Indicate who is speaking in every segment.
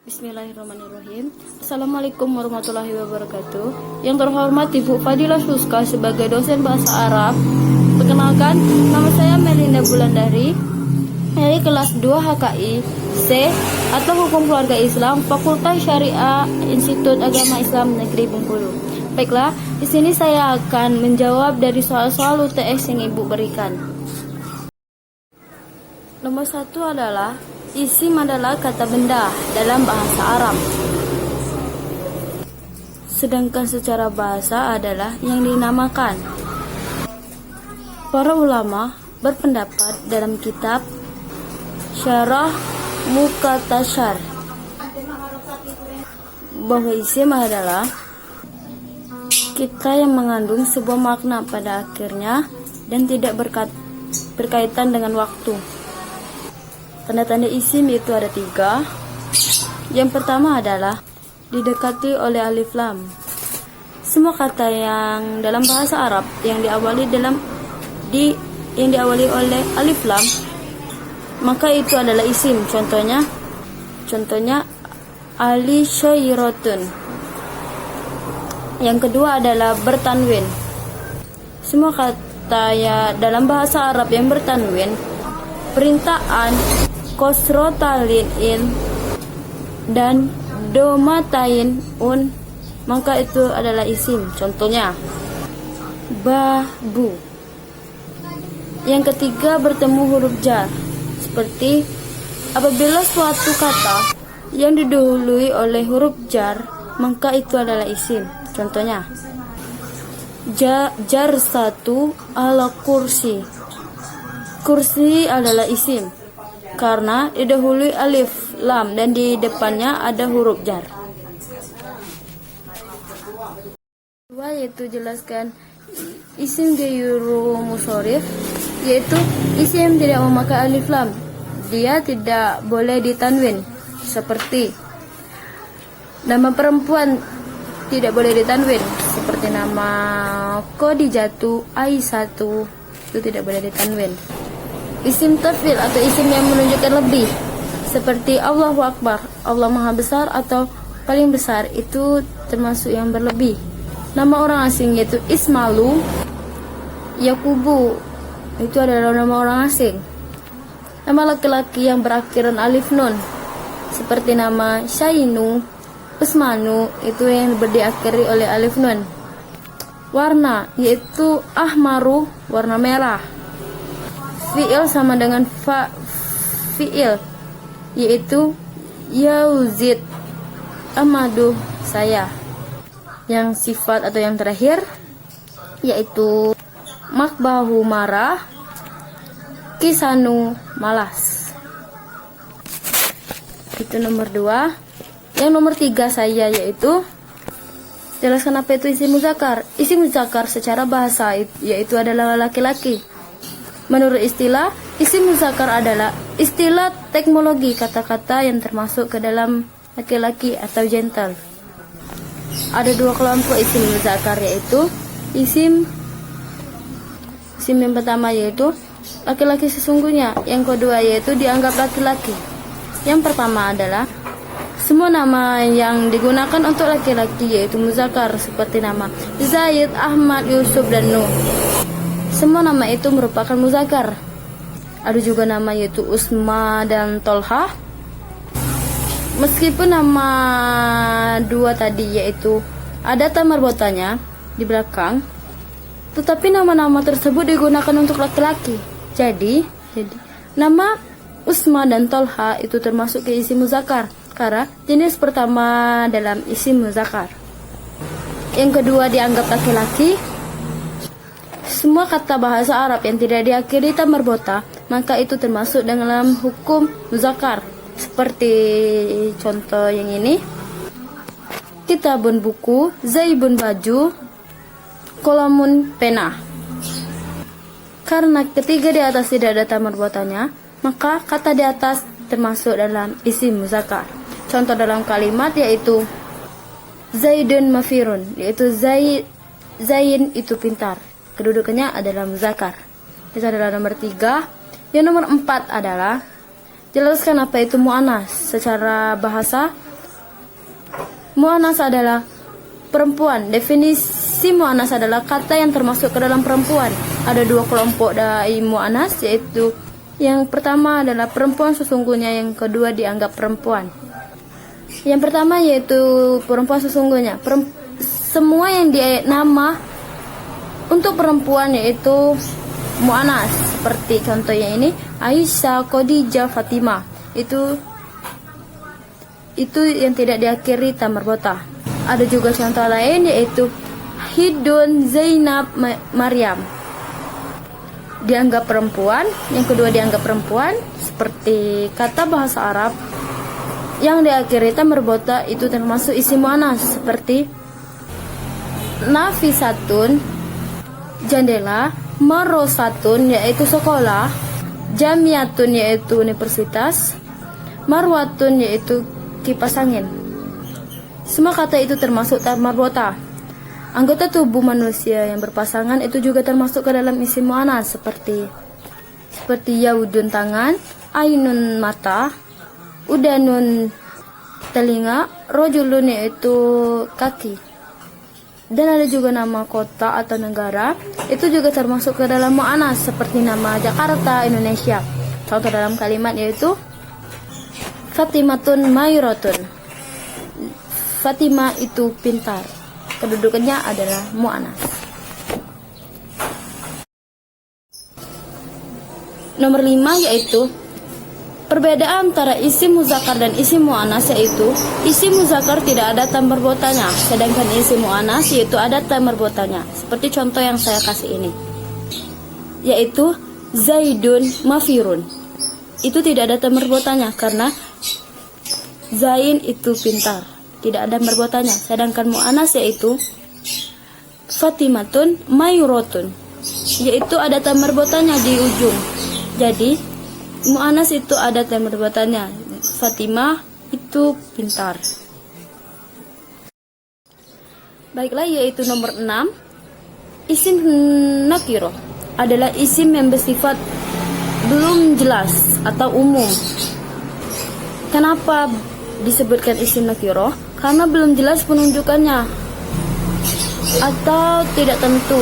Speaker 1: Bismillahirrahmanirrahim. Assalamualaikum warahmatullahi wabarakatuh. Yang terhormat Ibu Fadilah Suska sebagai dosen bahasa Arab. Perkenalkan, nama saya Melinda Bulandari dari kelas 2 HKI C atau Hukum Keluarga Islam, Fakultas Syariah Institut Agama Islam Negeri Bengkulu. Baiklah, di sini saya akan menjawab dari soal-soal UTS yang Ibu berikan. Nomor 1 adalah isim adalah kata benda dalam bahasa Arab. Sedangkan secara bahasa adalah yang dinamakan. Para ulama berpendapat dalam kitab Syarah Muqtasar bahwa isim adalah kita yang mengandung sebuah makna pada akhirnya dan tidak berkaitan dengan waktu. Tanda-tanda isim itu ada 3. Yang pertama adalah didekati oleh alif lam. Semua kata yang dalam bahasa Arab yang diawali oleh alif lam, maka itu adalah isim. Contohnya ali syairatun. Yang kedua adalah bertanwin. Semua kata ya dalam bahasa Arab yang bertanwin, perintaan kosrotalin in dan domatain un, maka itu adalah isim. Contohnya babu. Yang ketiga bertemu huruf jar, seperti apabila suatu kata yang didahului oleh huruf jar, maka itu adalah isim. Contohnya jar satu ala kursi. Kursi adalah isim karena didahului alif lam dan di depannya ada huruf jar. Kedua yaitu jelaskan isim gairu musorif, yaitu isim tidak memakai alif lam. Dia tidak boleh ditanwin, seperti nama perempuan tidak boleh ditanwin, seperti nama Khadijatu, Aisyatu, itu tidak boleh ditanwin. Isim tafdil atau isim yang menunjukkan lebih, seperti Allahu Akbar, Allah Maha Besar atau paling besar, itu termasuk yang berlebih. Nama orang asing yaitu Ismalu, Yakubu, itu adalah nama orang asing. Nama laki-laki yang berakhiran alif nun, seperti nama Syainu, Usmanu, itu yang diakhiri oleh alif nun. Warna yaitu ahmaru, warna merah. Fi'il sama dengan fi'il, yaitu yauzid, amadu, saya. Yang sifat atau yang terakhir yaitu makbahu, marah, kisanu, malas. Itu nomor 2. Yang nomor 3 saya yaitu jelaskan apa itu isim muzakkar. Isim muzakkar secara bahasa yaitu adalah laki-laki. Menurut istilah, isim muzakkar adalah istilah teknologi kata-kata yang termasuk ke dalam laki-laki atau gentle. Ada 2 kelompok isim muzakkar, yaitu isim yang pertama yaitu laki-laki sesungguhnya, yang kedua yaitu dianggap laki-laki. Yang pertama adalah semua nama yang digunakan untuk laki-laki yaitu muzakkar, seperti nama Zaid, Ahmad, Yusuf, dan Nuh. Semua nama itu merupakan muzakkar. Ada juga nama yaitu Usma dan Tolha. Meskipun nama 2 tadi yaitu ada tamar botanya di belakang, tetapi nama-nama tersebut digunakan untuk laki-laki. Jadi nama Usma dan Tolha itu termasuk ke isim muzakkar karena jenis pertama dalam isim muzakkar. Yang kedua dianggap laki-laki. Semua kata bahasa Arab yang tidak diakhiri tamar bota, maka itu termasuk dalam hukum muzakkar. Seperti contoh yang ini, kitabun buku, zaibun baju, kolamun pena. Karena ketiga di atas tidak ada tamar botanya, maka kata di atas termasuk dalam isim muzakkar. Contoh dalam kalimat yaitu Zaidun mafirun, yaitu Zain itu pintar. Kedudukannya adalah muzakkar. Itu adalah nomor 3. Yang nomor 4 adalah jelaskan apa itu mu'annas. Secara bahasa, Mu'anas adalah perempuan. Definisi mu'anas adalah kata yang termasuk ke dalam perempuan. Ada dua kelompok dari mu'anas, yaitu yang pertama adalah perempuan sesungguhnya, yang kedua dianggap perempuan. Yang pertama yaitu perempuan sesungguhnya. Semua yang nama untuk perempuan yaitu mu'anas. Seperti contohnya ini, Aisyah, Khadijah, Fatimah. Itu yang tidak diakhiri ta marbota. Ada juga contoh lain yaitu Hidun, Zainab, Maryam. Dianggap perempuan, yang kedua dianggap perempuan. Seperti kata bahasa Arab yang diakhiri ta marbota itu termasuk isim mu'anas, seperti Nafisatun, jendela, Marosatun yaitu sekolah, Jamiatun yaitu universitas, Marwatun yaitu kipas angin. Semua kata itu termasuk ta marbota. Anggota tubuh manusia yang berpasangan itu juga termasuk ke dalam isim mu'anas, seperti yaudun tangan, ainun mata, udanun telinga, rojulun yaitu kaki. Dan ada juga nama kota atau negara, itu juga termasuk ke dalam mu'anas, seperti nama Jakarta, Indonesia. Contoh dalam kalimat yaitu Fatimatun Mayuratun. Fatimah itu pintar. Kedudukannya adalah mu'anas. Nomor 5 yaitu perbedaan antara isim muzakkar dan isim mu'anas, yaitu isim muzakkar tidak ada ta marbotanya, sedangkan isim mu'anas yaitu ada ta marbotanya. Seperti contoh yang saya kasih ini, yaitu Zaidun mafirun. Itu tidak ada ta marbotanya karena Zain itu pintar, tidak ada marbotanya. Sedangkan mu'anas yaitu Fatimatun Mayuratun, yaitu ada ta marbotanya di ujung. Jadi mu'anas itu ada ta marbotanya. Fatimah itu pintar. Baiklah, yaitu nomor 6. Isim nakiro adalah isim yang bersifat belum jelas atau umum. Kenapa disebutkan isim nakiro? Karena belum jelas penunjukannya atau tidak tentu,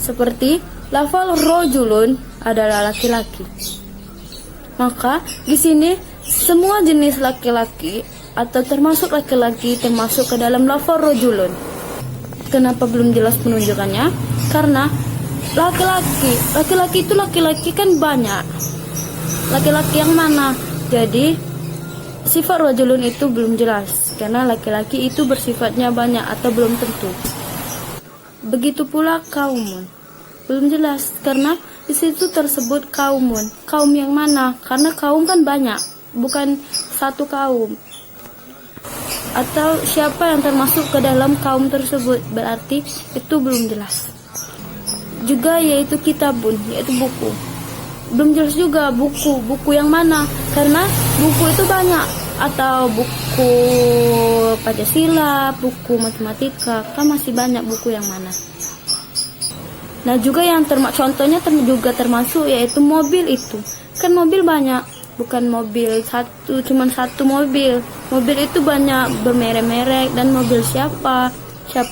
Speaker 1: seperti lafal rojulun adalah laki-laki. Maka di sini semua jenis laki-laki atau termasuk laki-laki termasuk ke dalam lafal rojulun. Kenapa belum jelas penunjukannya? Karena laki-laki itu laki-laki kan banyak. Laki-laki yang mana? Jadi sifat rajulun itu belum jelas karena laki-laki itu bersifatnya banyak atau belum tentu. Begitu pula kaumun, belum jelas karena di situ tersebut kaumun. Kaum yang mana? Karena kaum kan banyak, bukan satu kaum. Atau siapa yang termasuk ke dalam kaum tersebut, berarti itu belum jelas. Juga yaitu kitabun, yaitu buku. Belum jelas juga buku yang mana, karena buku itu banyak, atau buku Pancasila, buku matematika, kan masih banyak buku yang mana. Nah juga yang contohnya juga termasuk yaitu mobil itu, kan mobil banyak, bukan mobil satu, cuman satu mobil. Mobil itu banyak bermerek-merek, dan mobil siapa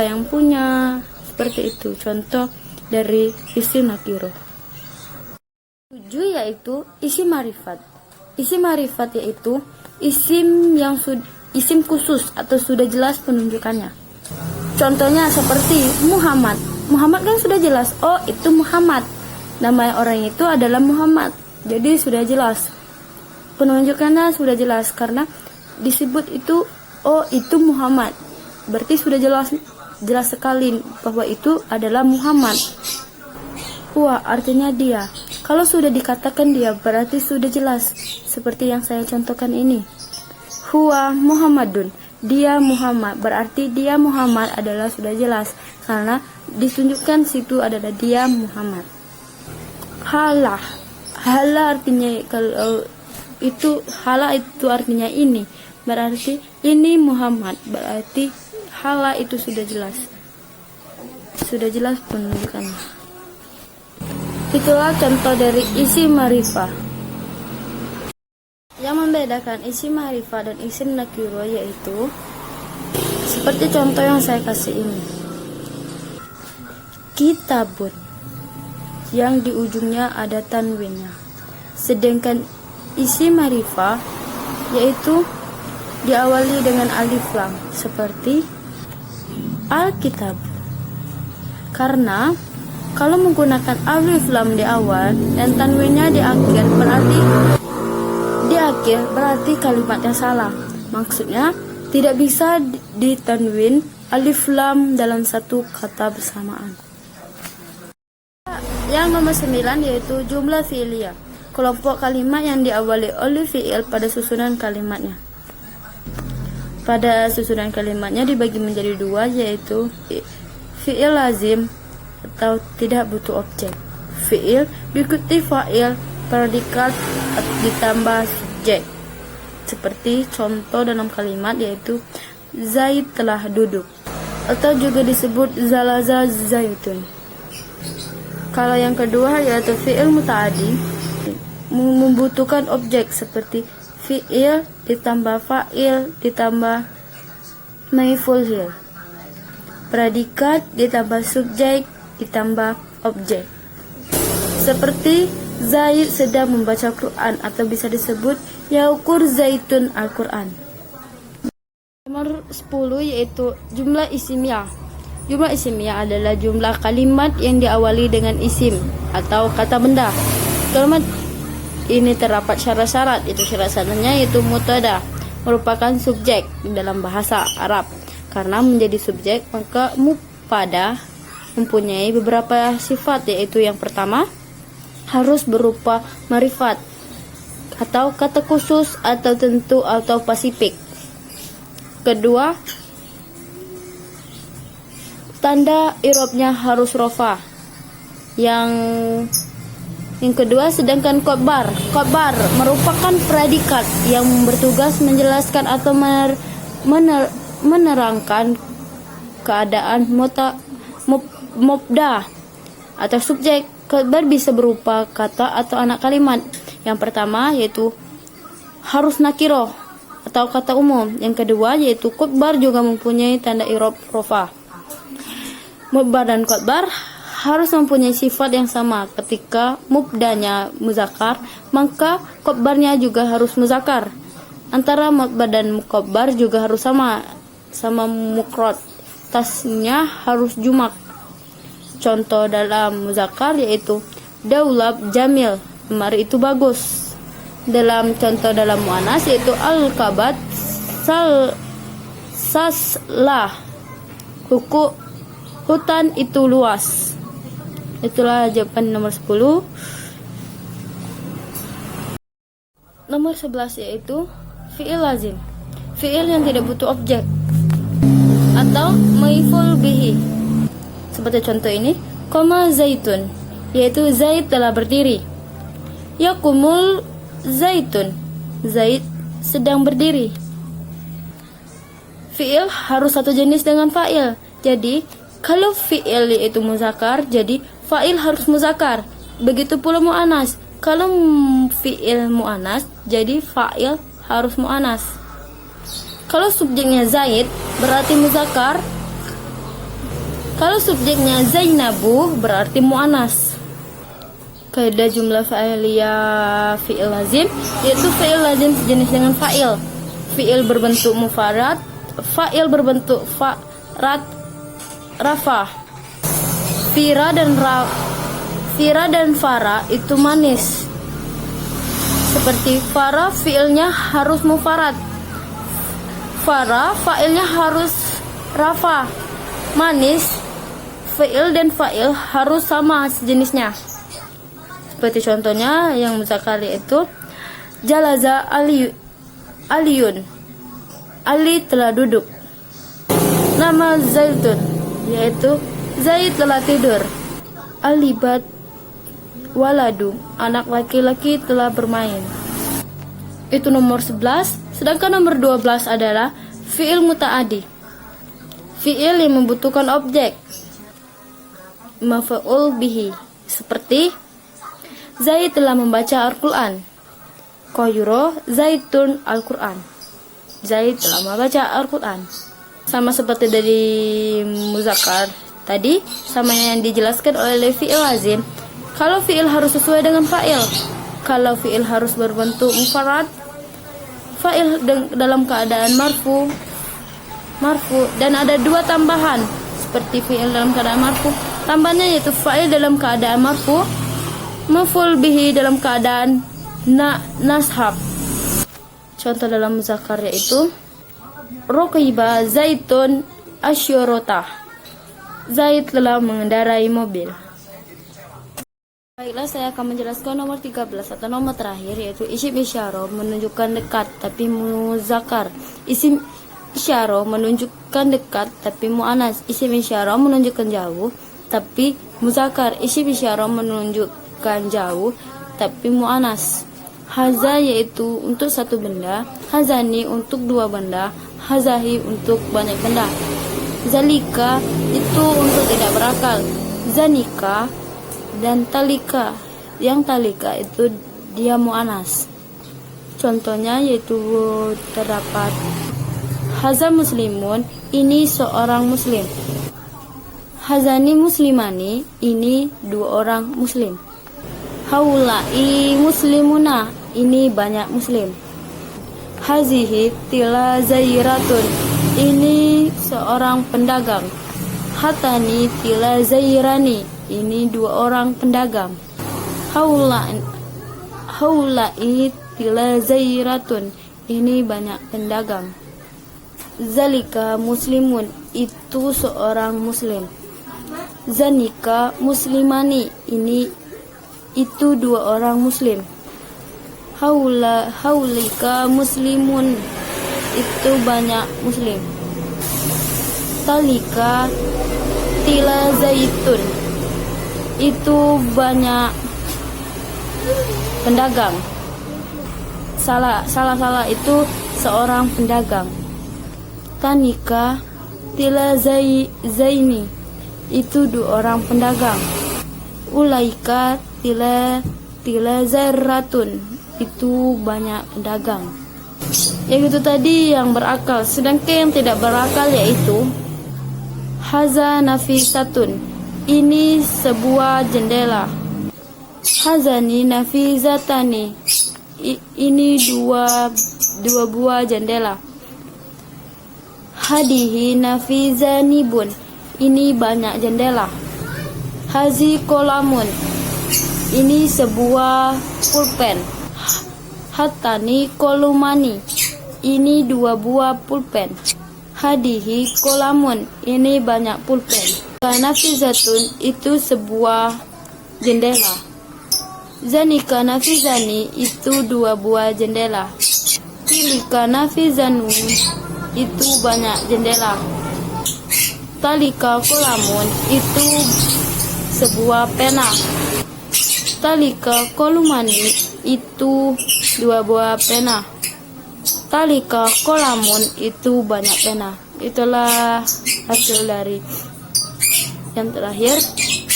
Speaker 1: yang punya, seperti itu. Contoh dari isim nakiro. 7 yaitu isim marifat. Isim marifat yaitu isim yang isim khusus atau sudah jelas penunjukannya. Contohnya seperti Muhammad. Muhammad kan sudah jelas, oh itu Muhammad. Nama orang itu adalah Muhammad. Jadi sudah jelas. Penunjukannya sudah jelas karena disebut itu, oh itu Muhammad. Berarti sudah jelas sekali bahwa itu adalah Muhammad. Huwa artinya dia. Kalau sudah dikatakan dia berarti sudah jelas. Seperti yang saya contohkan ini. Huwa Muhammadun. Dia Muhammad. Berarti dia Muhammad adalah sudah jelas. Karena ditunjukkan situ adalah dia Muhammad. Halah. Halah artinya kalau itu halah itu artinya ini. Berarti ini Muhammad. Berarti halah itu sudah jelas. Sudah jelas penunjukannya. Itulah contoh dari isim marifah. Yang membedakan isim ma'rifah dan isim nakiro yaitu seperti contoh yang saya kasih ini. Kitabun yang di ujungnya ada tanwinnya. Sedangkan isim ma'rifah yaitu diawali dengan alif lam seperti Alkitab. Karena kalau menggunakan alif lam di awal dan tanwinnya di akhir berarti kalimatnya salah. Maksudnya tidak bisa ditanwin alif lam dalam satu kata bersamaan. Yang nomor 9 yaitu jumlah fi'liyah. Kelompok kalimat yang diawali oleh fi'il pada susunan kalimatnya. Pada susunan kalimatnya dibagi menjadi dua, yaitu fi'il lazim atau tidak butuh objek. Fi'il diikuti fa'il, predikat ditambah subjek. Seperti contoh dalam kalimat yaitu Zaid telah duduk, atau juga disebut zalaza zaitun. Kalau yang kedua yaitu fi'il muta'addi, membutuhkan objek seperti fi'il ditambah fa'il ditambah maf'ul, predikat ditambah subjek ditambah objek. Seperti Zaid sedang membaca Quran, atau bisa disebut Yaukur Zaitun Al-Quran. Nomor 10 yaitu jumlah isimiyah. Jumlah isimiyah adalah jumlah kalimat yang diawali dengan isim atau kata benda. Kalimat ini terdapat syarat-syarat. Itu syarat-syaratnya yaitu mubtada, merupakan subjek dalam bahasa Arab. Karena menjadi subjek, maka mubtada mempunyai beberapa sifat, yaitu yang pertama harus berupa marifat atau kata khusus atau tentu atau pasifik. Kedua, tanda i'rabnya harus rofa. Yang kedua, sedangkan khobar merupakan predikat yang bertugas menjelaskan atau menerangkan keadaan mubda atau subjek. Khobar bisa berupa kata atau anak kalimat. Yang pertama yaitu harus nakiroh atau kata umum. Yang kedua yaitu khobar juga mempunyai tanda i'rab rofa. Mubda dan khobar harus mempunyai sifat yang sama. Ketika mubdanya muzakkar, maka khobarnya juga harus muzakkar. Antara mubda dan khobar juga harus sama mufrad. Tasnya harus jumak. Contoh dalam muzakkar yaitu daulab jamil, lemari itu bagus. Dalam contoh dalam muannas yaitu al-kabat saslah, hutan itu luas. Itulah jawaban nomor 10. Nomor 11 yaitu fi'il lazim. Fi'il yang tidak butuh objek atau maf'ul bihi. Seperti contoh ini, koma zaitun, yaitu Zaid telah berdiri. Yakumul zaitun, Zaid sedang berdiri. Fi'il harus satu jenis dengan fa'il. Jadi, kalau fi'il yaitu muzakkar, jadi fa'il harus muzakkar. Begitu pula mu'annas. Kalau fi'il mu'annas, jadi fa'il harus mu'annas. Kalau subjeknya Zaid, berarti muzakkar. Kalau subjeknya Zainabu, berarti mu'annas. Kaidah jumlah fa'iliyah fi'il lazim, yaitu fi'il lazim sejenis dengan fa'il. Fi'il berbentuk mufarad, fa'il berbentuk fa'rat, rafa. Fira dan fara itu manis. Seperti fara fi'ilnya harus mufarad, fara fa'ilnya harus rafa. Manis, fi'il dan fa'il harus sama sejenisnya. Seperti contohnya yang muzakkar yaitu jalaza aliyun, Ali telah duduk. Nama Zaitun yaitu Zaid telah tidur. Alibat waladu, anak laki-laki telah bermain. Itu nomor 11. Sedangkan nomor 12 adalah fi'il muta'addi. Fi'il yang membutuhkan objek maf'ul bihi. Seperti Zaid telah membaca Al-Quran. Qayyuro zaitun Al-Quran. Zaid telah membaca Al-Quran. Sama seperti dari muzakkar tadi, sama yang dijelaskan oleh fi'il lazim. Kalau fi'il harus sesuai dengan fa'il. Kalau fi'il harus berbentuk mufarad, fa'il dalam keadaan marfu. Dan ada dua tambahan seperti fi'il dalam keadaan marfu. Tambahnya yaitu fa'il dalam keadaan marfu, maf'ul bihi dalam keadaan nashab. Contoh dalam muzakkar yaitu Rokiba Zaitun Asyurotah. Zaid telah mengendarai mobil. Baiklah, saya akan menjelaskan nomor 13 atau nomor terakhir, yaitu isim isyarah menunjukkan dekat tapi muzakkar. Isim isyarah menunjukkan dekat tapi muannas. Isim isyarah menunjukkan jauh tapi muzakkar. Isim isyarah menunjukkan jauh tapi muannas. Haza yaitu untuk satu benda, hazani untuk dua benda, hazahi untuk banyak benda. Zalika itu untuk tidak berakal, zanika dan talika. Yang talika itu dia muannas. Contohnya yaitu terdapat haza muslimun, ini seorang muslim. Hazani muslimani, ini dua orang muslim. Haulai muslimuna, ini banyak muslim. Hazihi tila zairatun, ini seorang pedagang. Hatani tila zairani, ini dua orang pedagang. Haulai tila zairatun, ini banyak pedagang. Zalika muslimun, itu seorang muslim. Zanika muslimani, itu dua orang muslim. Haulika muslimun, itu banyak muslim. Talika tila zaitun, itu banyak pedagang. Salah itu seorang pedagang. Tanika tila zaini, itu dua orang pedagang. Ulaika tila zarratun, itu banyak pedagang. Yang itu tadi yang berakal. Sedangkan yang tidak berakal yaitu haza nafisatun, ini sebuah jendela. Hazani nafizatani, ini dua buah jendela. Hadihi nafizanibun, ini banyak jendela. Hazi kolamun, ini sebuah pulpen. Hatani kolumani, ini dua buah pulpen. Hadihi kolamun, ini banyak pulpen. Nafizatun, itu sebuah jendela. Zanika nafizani, itu dua buah jendela. Tilika nafizanun, itu banyak jendela. Talika kolamun, itu sebuah pena. Talika kolumani, itu dua buah pena. Talika kolamun, itu banyak pena. Itulah hasil dari yang terakhir.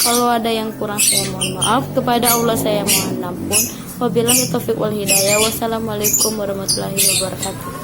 Speaker 1: Kalau ada yang kurang saya mohon maaf. Kepada Allah saya mohon ampun. Wabillahi taufiq wal hidayah. Wassalamualaikum warahmatullahi wabarakatuh.